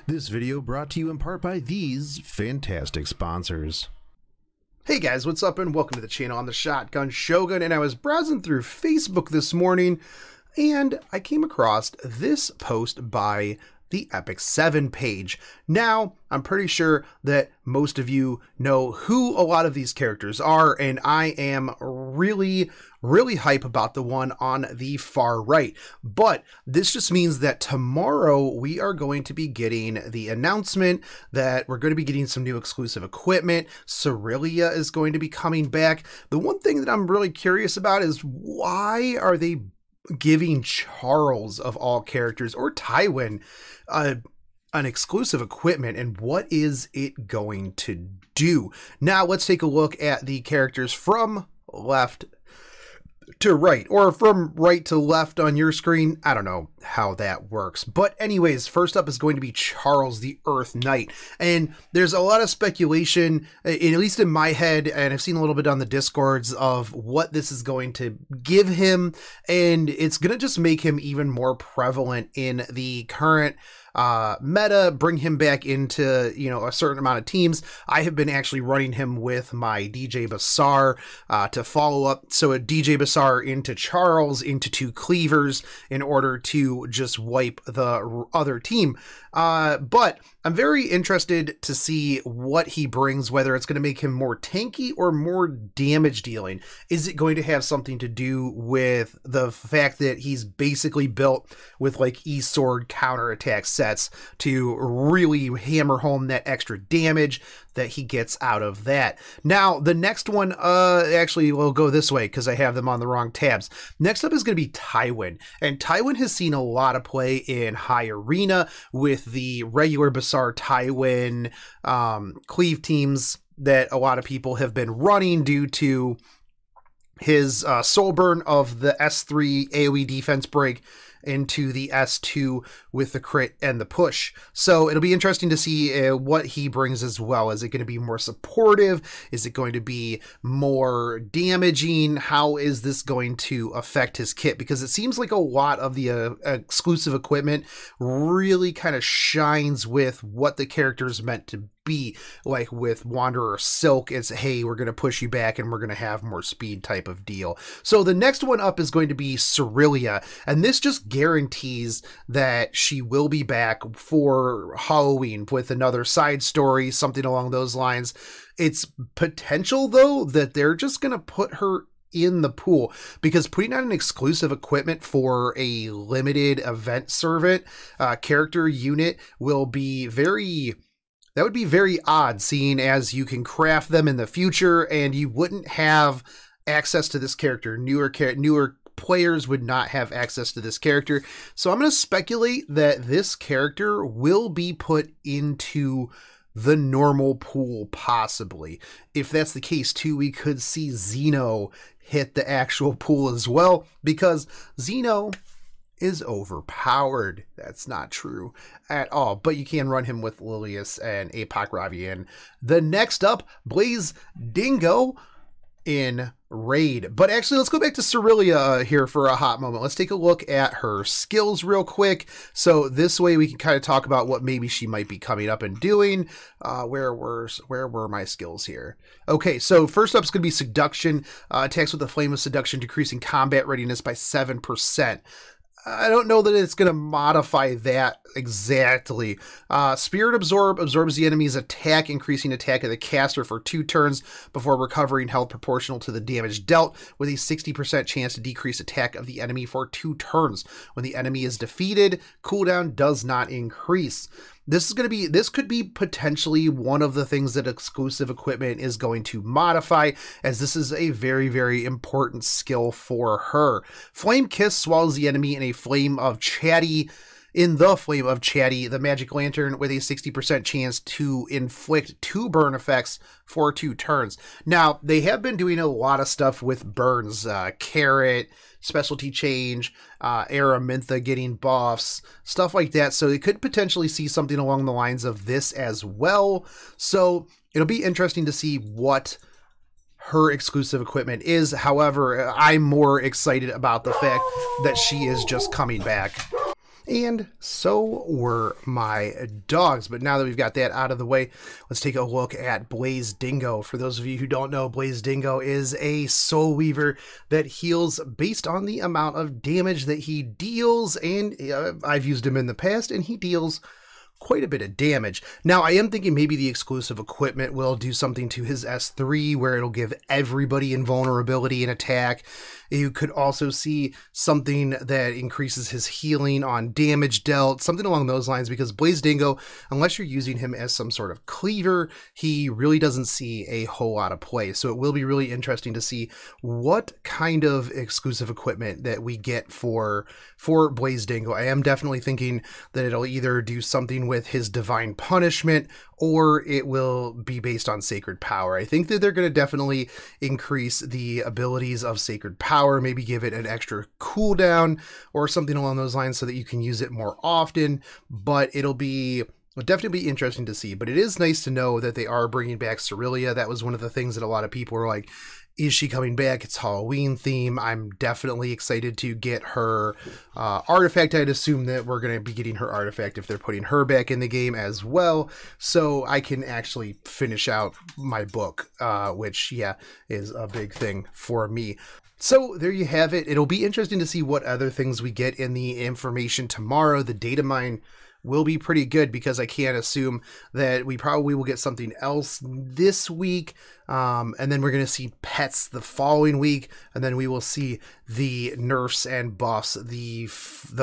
This video brought to you in part by these fantastic sponsors. Hey guys, what's up and welcome to the channel. I'm the Shotgun Shogun, and I was browsing through Facebook this morning and I came across this post by the Epic 7 page. Now, I'm pretty sure that most of you know who a lot of these characters are, and I am really hype about the one on the far right. But this just means that tomorrow we are going to be getting the announcement that we're going to be getting some new exclusive equipment. Serila is going to be coming back. The one thing that I'm really curious about is why are they giving Charles, of all characters, or Tywin, an exclusive equipment, and what is it going to do? Now let's take a look at the characters from left to right, or from right to left on your screen. I don't know how that works, but anyways, first up is going to be Charles the Earth Knight, and there's a lot of speculation, at least in my head, and I've seen a little bit on the discords, of what this is going to give him, and it's gonna just make him even more prevalent in the current meta, bring him back into, you know, a certain amount of teams. I have been actually running him with my DJ Basar to follow up. So a DJ Basar into Charles into two cleavers in order to just wipe the other team. But I'm very interested to see what he brings, whether it's going to make him more tanky or more damage dealing. Is it going to have something to do with the fact that he's basically built with like E-sword counterattack sets to really hammer home that extra damage that he gets out of that? Now, the next one, actually we'll go this way because I have them on the wrong tabs. Next up is going to be Tywin, and Tywin has seen a lot of play in High Arena with the regular Basar Tywin cleave teams that a lot of people have been running due to his soul burn of the S3 AoE defense break into the S2 with the crit and the push. So it'll be interesting to see what he brings as well. Is it going to be more supportive? Is it going to be more damaging? How is this going to affect his kit? Because it seems like a lot of the exclusive equipment really kind of shines with what the character is meant to be. Like with Wanderer Silk, it's, hey, we're going to push you back and we're going to have more speed type of deal. So the next one up is going to be Serila, and this just guarantees that she will be back for Halloween with another side story, something along those lines. It's potential, though, that they're just going to put her in the pool, because putting out an exclusive equipment for a limited event servant character unit will be that would be very odd, seeing as you can craft them in the future and you wouldn't have access to this character. Newer players would not have access to this character. So I'm going to speculate that this character will be put into the normal pool, possibly. If that's the case too, we could see Zeno hit the actual pool as well, because Zeno is overpowered. That's not true at all, but you can run him with Lilius and Apoc Ravian. The next up, Blaze Dingo in Raid. But actually, let's go back to Serila here for a hot moment. Let's take a look at her skills real quick. So this way we can kind of talk about what maybe she might be coming up and doing. Where were my skills here? Okay, so first up is going to be Seduction. Attacks with the Flame of Seduction, decreasing combat readiness by 7%. I don't know that it's going to modify that exactly. Spirit Absorb absorbs the enemy's attack, increasing attack of the caster for 2 turns before recovering health proportional to the damage dealt, with a 60% chance to decrease attack of the enemy for 2 turns. When the enemy is defeated, cooldown does not increase. This could be potentially one of the things that exclusive equipment is going to modify, as this is a very important skill for her. Flame Kiss swallows the enemy in the flame of Chatty, the magic lantern, with a 60% chance to inflict 2 burn effects for 2 turns. Now, they have been doing a lot of stuff with burns. Carrot, specialty change, Aramintha getting buffs, stuff like that. So they could potentially see something along the lines of this as well. So it'll be interesting to see what her exclusive equipment is. However, I'm more excited about the fact that she is just coming back. and so were my dogs. But now that we've got that out of the way, let's take a look at Blaze Dingo. For those of you who don't know, Blaze Dingo is a Soul Weaver that heals based on the amount of damage that he deals, and I've used him in the past, and he deals quite a bit of damage. Now, I am thinking maybe the exclusive equipment will do something to his S3 where it'll give everybody invulnerability and attack. You could also see something that increases his healing on damage dealt, something along those lines, because Blaze Dingo, unless you're using him as some sort of cleaver, he really doesn't see a whole lot of play. So it will be really interesting to see what kind of exclusive equipment that we get for Blaze Dingo. I am definitely thinking that it'll either do something with his divine punishment, or it will be based on sacred power. I think that they're going to definitely increase the abilities of sacred power, maybe give it an extra cooldown or something along those lines so that you can use it more often, but it'll definitely be interesting to see. But it is nice to know that they are bringing back Serila. That was one of the things that a lot of people were like, is she coming back? It's Halloween theme. I'm definitely excited to get her artifact. I'd assume that we're going to be getting her artifact if they're putting her back in the game as well, so I can actually finish out my book, which, yeah, is a big thing for me. So there you have it. It'll be interesting to see what other things we get in the information tomorrow. The data mine will be pretty good, because I can't assume that we probably will get something else this week. And then we're going to see pets the following week, and then we will see the nerfs and buffs the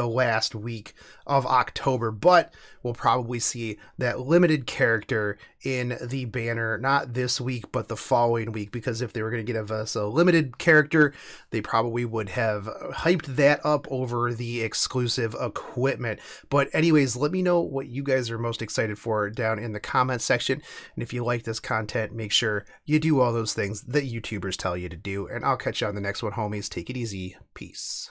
last week of October. But we'll probably see that limited character in the banner, not this week, but the following week, because if they were going to give us a limited character, they probably would have hyped that up over the exclusive equipment. But anyways, let me know what you guys are most excited for down in the comment section. And if you like this content, make sure you do all those things that YouTubers tell you to do. And I'll catch you on the next one, homies. Take it easy. Peace.